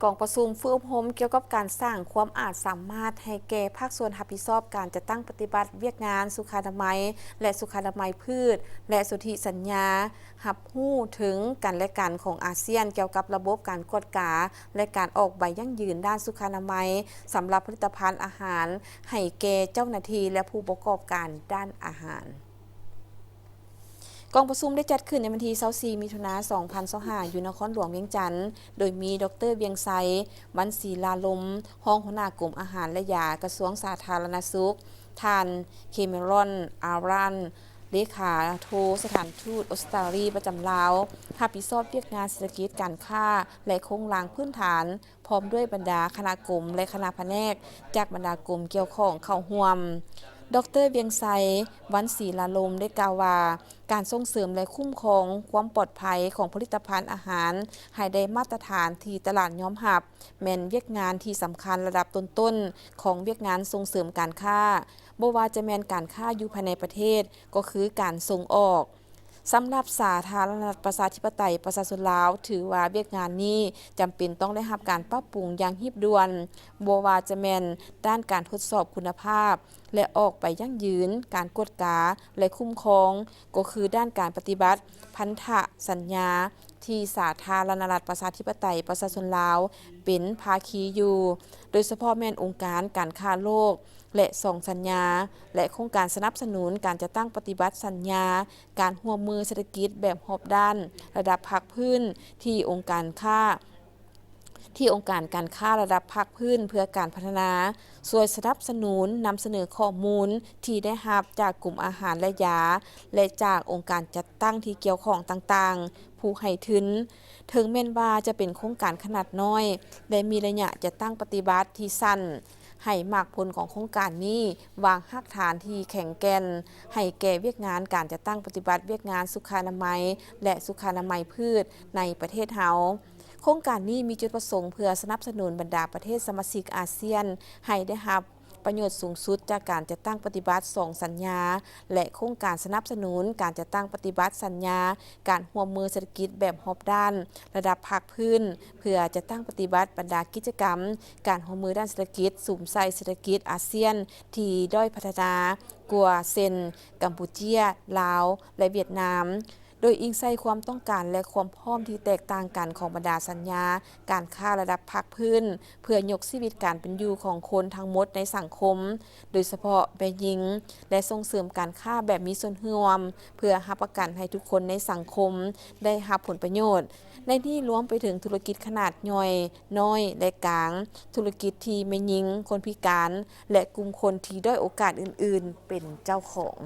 กองประชุมฟื้นโฮมเกี่ยวกับการสร้างความอาจสามารถให้แก่ภาคส่วนรับผิดชอบการจัดตั้งปฏิบัติเวียกงานสุขานามัยและสุขานามัยพืชและสนธิสัญญาหับหู้ถึงกันและกันของอาเซียนเกี่ยวกับระบบการกวดกาและการออกใบยั่งยืนด้านสุขานามัยสำหรับผลิตภัณฑ์อาหารให้แก่เจ้าหน้าที่และผู้ประกอบการด้านอาหารกองประชุมได้จัดขึ้นในวันที่24มิถุนายน2025อยู่นครหลวงเวียงจันทน์โดยมีดร.เวียงไซวันศรีลาลมรองหัวหน้ากรมอาหารและยากระทรวงสาธารณสุขท่านเคเมรอนอารันเลขาโทสถานทูตออสเตรเลียประจำลาวรับผิดชอบเวียกงานเศรษฐกิจการค้าและโครงสร้างพื้นฐานพร้อมด้วยบรรดาคณะกรมและคณะแผนกจากบรรดากรมเกี่ยวข้องเข้าร่วมดร.เวียงไซวันศรีลาลมได้กล่าวว่าการส่งเสริมและคุ้มครองความปลอดภัยของผลิตภัณฑ์อาหารให้ได้มาตรฐานที่ตลาดยอมรับแม่นเวียกงานที่สำคัญระดับต้นๆของเวียกงานส่งเสริมการค้าบ่ว่าจะแม่นการค้าอยู่ภายในประเทศก็คือการส่งออกสำหรับสาธารณรัฐประชาธิปไตยประชาชนลาวถือว่าเวียกงานนี้จำเป็นต้องได้รับการปรับปรุงอย่างรีบด่วนบ่ว่าจะแม่นด้านการทดสอบคุณภาพและออกไปยั่งยืนการกวดกาและคุ้มครองก็คือด้านการปฏิบัติพันธสัญญาที่สาธารณรัฐประชาธิปไตยประชาชนลาวเป็นภาคีอยู่โดยเฉพาะแม่นองค์การการค้าโลกและส่งสัญญาและโครงการสนับสนุนการจัดตั้งปฏิบัติสัญญาการร่วมมือเศรษฐกิจแบบรอบด้านระดับภาคพื้นที่องค์การการค้าระดับภาคพื้นเพื่อการพัฒนาช่วยสนับสนุนนำเสนอข้อมูลที่ได้รับจากกลุ่มอาหารและยาและจากองค์การจัดตั้งที่เกี่ยวข้องต่างๆผู้ให้ถึงแม้นว่าจะเป็นโครงการขนาดน้อยและมีระยะจะตั้งปฏิบัติที่สั้นให้มากผลของโครงการนี้วางรากฐานที่แข็งแกร่งให้แก่เวียกงานการจัดตั้งปฏิบัติเวียกงานสุขานามัยและสุขานามัยพืชในประเทศเฮาโครงการนี้มีจุดประสงค์เพื่อสนับสนุนบรรดาประเทศสมาชิกอาเซียนให้ได้รับประโยชน์สูงสุดจากการจัดตั้งปฏิบัติ2สัญญาและโครงการสนับสนุนการจัดตั้งปฏิบัติสัญญาการร่วมมือเศรษฐกิจแบบรอบด้านระดับภาคพื้นเพื่อจะตั้งปฏิบัติบรรดากิจกรรมการร่วมมือด้านเศรษฐกิจสุ่มใส่เศรษฐกิจอาเซียนที่ด้อยพัฒนากว่าเช่นกัมพูชาลาวและเวียดนามโดยอิงใส่ความต้องการและความพร้อมที่แตกต่างกันของบรรดาสัญญาการค้าระดับภาคพื้นเพื่อยกชีวิตการเป็นอยู่ของคนทั้งหมดในสังคมโดยเฉพาะแม่หญิงและส่งเสริมการค้าแบบมีส่วนร่วมเพื่อรับประกันให้ทุกคนในสังคมได้รับผลประโยชน์ในที่รวมไปถึงธุรกิจขนาดย่อยน้อยและกลางธุรกิจที่แม่หญิงคนพิการและกลุ่มคนที่ด้อยโอกาสอื่นๆเป็นเจ้าของ